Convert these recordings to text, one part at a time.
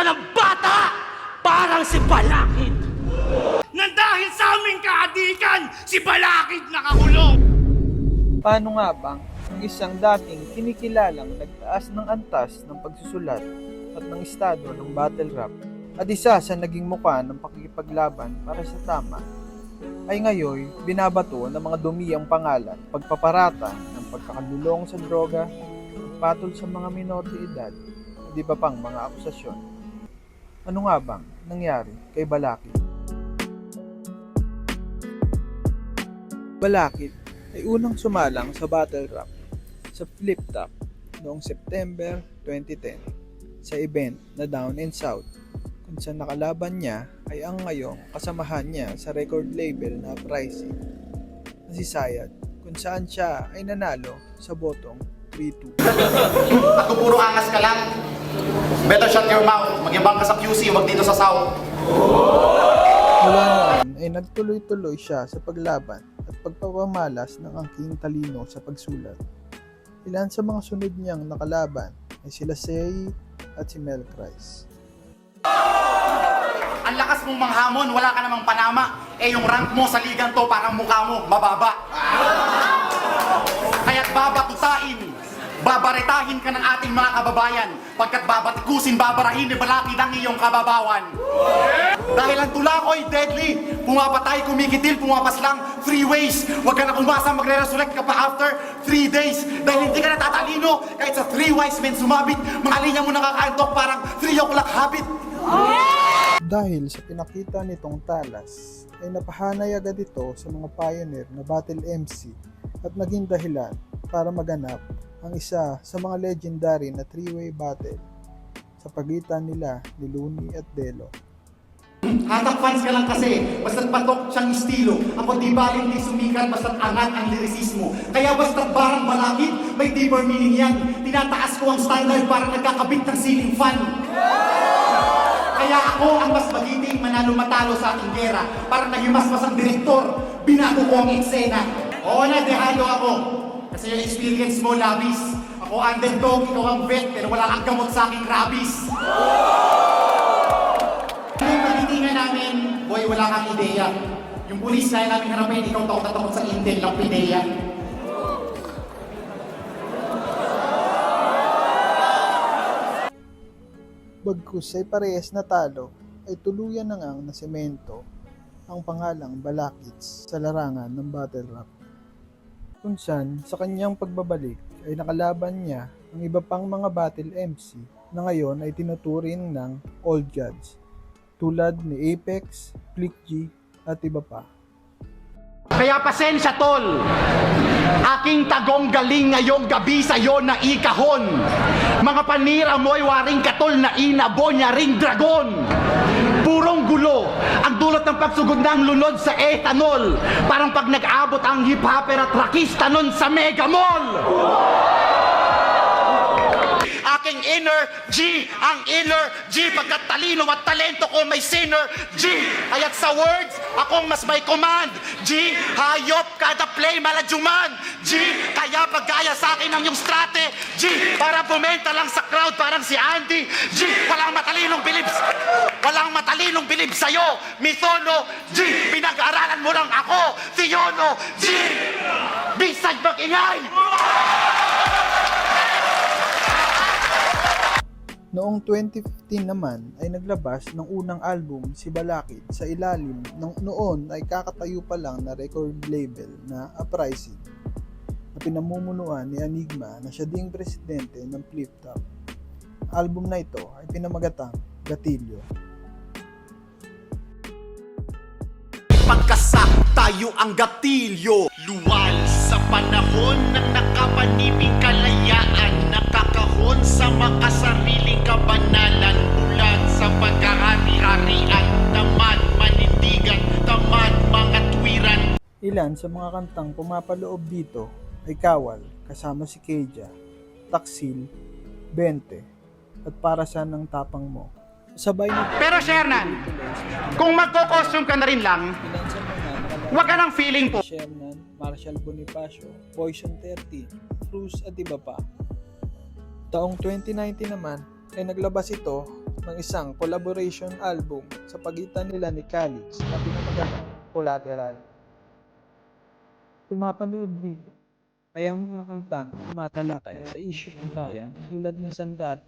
ka ng bata! Parang si Balakid! Nang dahil sa aming kaadikan, si Balakid nakakulong! Paano nga bang ang isang dating kinikilalang nagtaas ng antas ng pagsusulat at ng estado ng battle rap at isa sa naging mukha ng pakikipaglaban para sa tama ay ngayon binabato ng mga dumiyang pangalan, pagpaparata ng pagkakalulong sa droga, pagpatol sa mga minor de edad at iba pang mga akusasyon. Ano nga bang nangyari kay Balakid? Balakid ay unang sumalang sa battle rap sa Flip Top noong September 2010 sa event na Down and South kung saan nakalaban niya ay ang ngayong kasamahan niya sa record label na Pricey na si Sayad kung saan siya ay nanalo sa botong 3-2. At kung puro angas ka lang, better shut your mouth. Mag-ibang ka sa QC, wag dito sa South. Mula noon ay nagtuloy-tuloy siya sa paglaban at pagpapamalas ng angking talino sa pagsulat. Ilan sa mga sunod niyang nakalaban ay sila Sei at si Mel Christ. Ang lakas mong manghamon, wala ka namang panama. Eh yung rank mo sa ligan to, parang mukha mo, mababa. Kaya't babatutain, babaretahin ka ng ating mga kababayan. Pagkat babatikusin, babarahin ni Balakid ang iyong kababawan. Dahil ang tulakoy deadly, pumapatay, kumikitil, pumapaslang 3 ways. Huwag ka na umasa, magre-resurrect ka pa after 3 days. Dahil hindi ka natatalino, kahit sa 3 wise men sumabit, mga linya mo nakakaantok parang 3 o'clock habit. Dahil sa pinakita nitong talas, ay napahanay agad ito sa mga pioneer na battle MC at naging dahilan para maganap ang isa sa mga legendary na 3-way battle sa pagitan nila ni Looney at Delo. Hatak fans ka lang kasi, basta't patok siyang estilo. Ako di baling di sumikat, basta't angat ang lirisismo. Kaya basta't barang Balakid, may deeper meaning yan. Tinataas ko ang standard para nagkakabit ng ceiling fan. Kaya ako ang mas magiting manalo-matalo sa ating gera. Para nahimasmas ang direktor, binago ko ang eksena. Oo na, dehado ako. Kasi yung experience mo, labis. Ako underdog, ikaw ang vet, pero wala kang gamot sa aking rabies. Yung pagtitingan namin, boy, wala kang ideya. Yung pulis na namin harapin, ikaw takot na takot sa intel ng pideya. Bagkus ay parehas na talo, ay tuluyan na ngang nasemento ang pangalang Balakids sa larangan ng battle rap. Kung saan sa kanyang pagbabalik ay nakalaban niya ang iba pang mga battle MC na ngayon ay tinuturing ng old gods tulad ni Apex, Click G at iba pa. Kaya pasensya tol, aking tagong galing ngayong gabi sa'yo na ikahon. Mga panira mo'y waring katol na inabo niya ring dragon. Purong gulo, ang dulot ng pagsugod ng lunod sa ethanol. Parang pag nag-abot ang hip-hopper at rockista nun sa Mega Mall. Aking inner G, ang inner G, pagkat talino at talento ko may sinner G. Kaya't sa words, akong mas may command G, hayop kada play maladyuman G, kaya paggaya sa akin ang yung strategy para bumenta lang sa crowd parang si Andy G. Walang matalino bilib sa'yo, Mithono G. Pinag-aaralan mo lang ako, Theono G. Bisag mag-ingay. Noong 2015 naman ay naglabas ng unang album si Balakid sa ilalim ng noon ay kakatayo pa lang na record label na Pricey na pinamumunuan ni Enigma na siya ding presidente ng Flip Top. Album na ito ay pinamagatang Gatilyo. Pagkasa tayo ang gatilyo. Luwal sa panahon ng nakapanibing kalayaan, nakakahon sa makasariling kabanalan, bulan sa pagkahari-harian, tamad manindigan, tamad mga tuwiran. Ilan sa mga kantang pumapaloob dito ay Kawal kasama si Keja, Taksil, 20 at Para Saan ang Tapang Mo. Sabay nito. Pero Shernan, kung magko-costume ka na rin lang, Ilan sa mga nakalaban wag ka ng feeling po. Shernan, Marshall Bonifacio, Poison 13, Cruz at iba pa. Taong 2019 naman ay naglabas ito ng isang collaboration album sa pagitan nila ni Khalid na pinamagatang Collateral. Tumapanood dito ay ang mga kantang tumatalakay sa issue ng bayan tulad ng Sandat,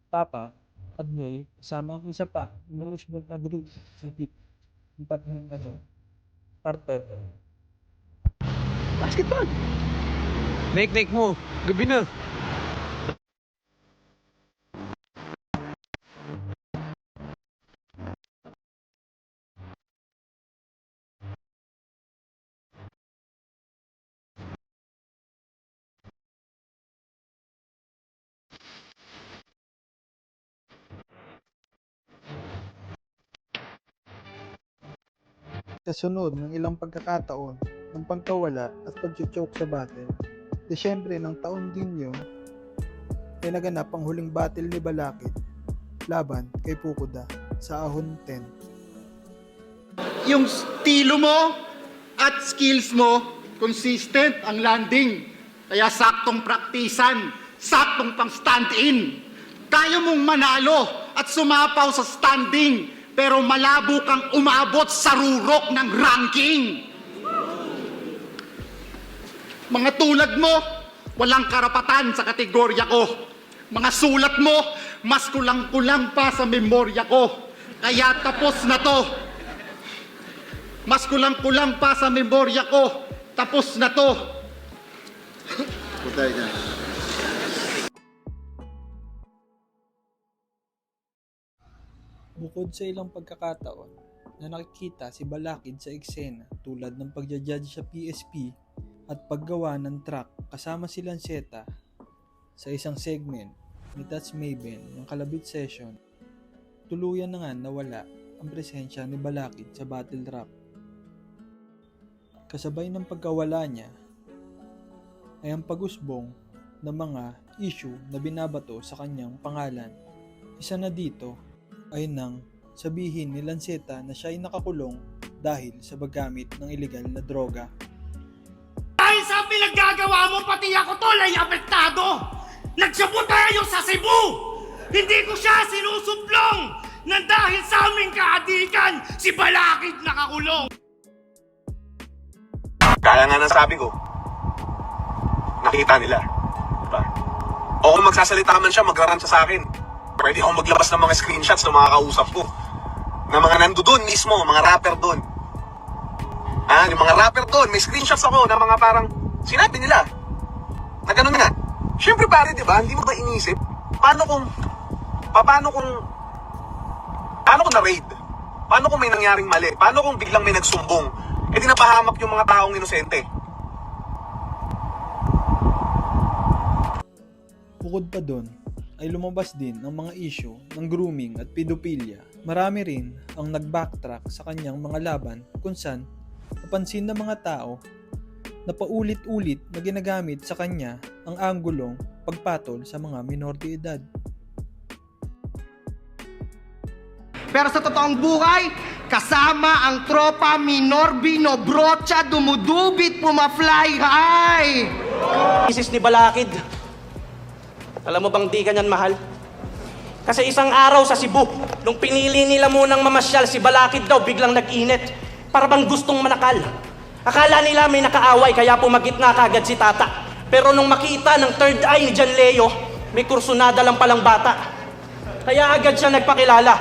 Papa, at Noy, kasama ang isa pa, management na group sa tip. Empat ng partner. Basketball! Naik mo, gabi na. Kasunod ng ilang pagkakataon ng pagkawala at pag-choke sa battle, Desyembre ng taon din yun, ay naganap ang huling battle ni Balakid laban kay Pukuda sa Ahon 10. Yung estilo mo at skills mo, consistent ang landing. Kaya saktong praktisan, saktong pang stand-in. Kaya mong manalo at sumapaw sa standing, pero malabo kang umabot sa rurok ng ranking. Mga tulad mo, walang karapatan sa kategorya ko. Mga sulat mo, mas kulang-kulang pa sa memorya ko. Kaya tapos na to. Mas kulang-kulang pa sa memorya ko. Tapos na to. Putay na. Bukod sa ilang pagkakataon na nakikita si Balakid sa eksena tulad ng pagja-judge sa PSP at paggawa ng track kasama si Lanceta sa isang segment ni That's Maven ng Kalabit Session, tuluyan na nga nawala ang presensya ni Balakid sa battle rap. Kasabay ng pagkawala niya ay ang pag-usbong ng mga issue na binabato sa kanyang pangalan. Isa na dito ay nang sabihin ni Lanceta na siya ay nakakulong dahil sa paggamit ng ilegal na droga. Dahil sa pinaggagawa mo, pati ako tol ay apektado. Nagsabotayo sa Cebu. Hindi ko siya sinusuplong. Nang dahil sa aming kaadikan, si Balakid nakakulong. Kaya nga ng sabi ko, nakita nila. Diba? O kung magsasalita man siya, magraran siya sa akin. Pwede akong maglabas ng mga screenshots ng mga kausap ko. Na mga nando doon mismo, mga rapper doon. Yung mga rapper doon, may screenshots ako na mga parang sinabi nila. Na ganun nga. Siyempre pare, di ba? Hindi mo ba inisip? Paano kung na-raid? Paano kung may nangyaring mali? Paano kung biglang may nagsumbong? Eh di napahamak yung mga taong inosente. Bukod pa doon, ay lumabas din ang mga issue ng grooming at pedophilia. Marami rin ang nag-backtrack sa kanyang mga laban kung saan napansin ng mga tao na paulit-ulit na ginagamit sa kanya ang anggulong pagpatol sa mga minor de edad. Pero sa totoong buhay, kasama ang tropa minor binobrocha, dumudubit, pumafly high! Isis ni Balakid. Alam mo bang di ganyan mahal? Kasi isang araw sa Cebu, nung pinili nila munang mamasyal si Balakid daw, biglang nag-init. Para bang gustong manakal. Akala nila may nakaaway kaya pumagitna kagad si Tata. Pero nung makita ng third eye ni John Leo, may kursunada lang palang bata. Kaya agad siya nagpakilala.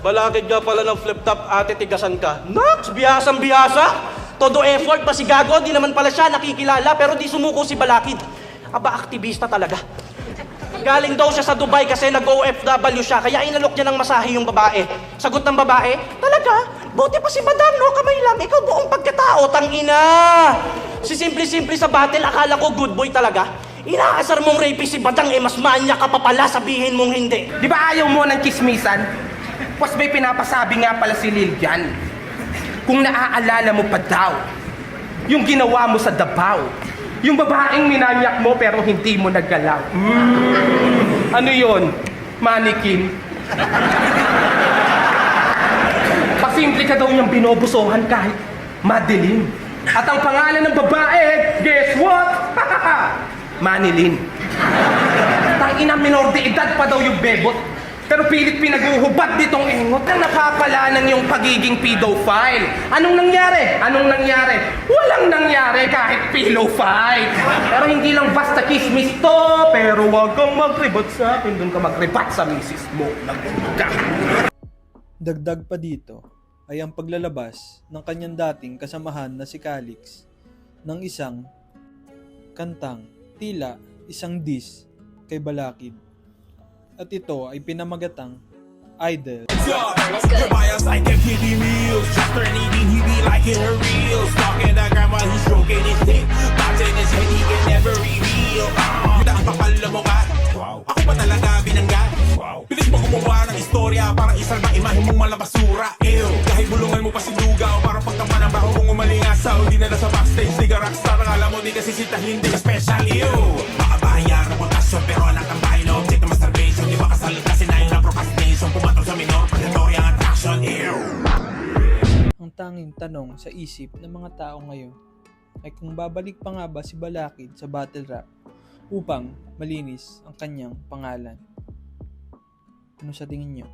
Balakid ka pala ng flip-top, ate, tigasan ka. Naks, bihasang bihasa. Todo effort pa si Gago, di naman pala siya nakikilala, pero di sumuko si Balakid. Aba, aktivista talaga. Galing daw siya sa Dubai kasi nag-OFW siya, kaya inalok niya ng masahe yung babae. Sagot ng babae, talaga? Buti pa si Madam, no? Kamay lang, ikaw buong pagkatao, tangina. Si simple-simple sa battle, akala ko good boy talaga. Inaasar mong rapist si Badang, mas manya ka pa pala, sabihin mong hindi. Di ba ayaw mo ng chismisan? Pas may pinapasabi nga pala si Lilian. Kung naaalala mo pa daw, yung ginawa mo sa Davao, yung babaeng minanyak mo pero hindi mo naggalaw. Ano yon? Mannequin? Pasimple ka daw niyang binobusohan kahit madilim. At ang pangalan ng babae, guess what? Manilin. Tangina, minor de edad pa daw yung bebot. Pero pilit pinaguhubad nitong engot na napapala ng iyong pagiging pedophile. Anong nangyari? Walang nangyari kahit pillow fight. Pero hindi lang basta chismis to, pero wag kang magribat sa akin, doon ka magribat sa misis mo. Nagulog ka. Dagdag pa dito ay ang paglalabas ng kanyang dating kasamahan na si Calix ng isang kantang tila isang diss kay Balakid. At ito ay pinamagatang Idol. Your bias like a kiddie meals. Just turn eating, he be like in her reels. Talking to grandma, he's stroking his dick. Box in his head, he can never reveal. Kita ang papalo mo ka. Ako ba talaga binangga? Bilis mo gumawa ng istorya para isalba imahe mong malabasura. Ew, kahit bulungan mo pa si Lugaw, parang pagkaman ang baho mong umalingasaw. Di na nasa backstage, di ka rockstar. Ang alam mo, di kasi sita, hindi ka special. Ew, baka bahaya, reputasyon, pero anak ang bahay na object ng masturbation. Di ba kasalit kasi na yung procrastination. Pumatong sa minor, predatory ang attraction. Ew. Ang tanging tanong sa isip ng mga tao ngayon ay kung babalik pa nga ba si Balakid sa battle rap upang malinis ang kanyang pangalan. Ano sa tingin niyo?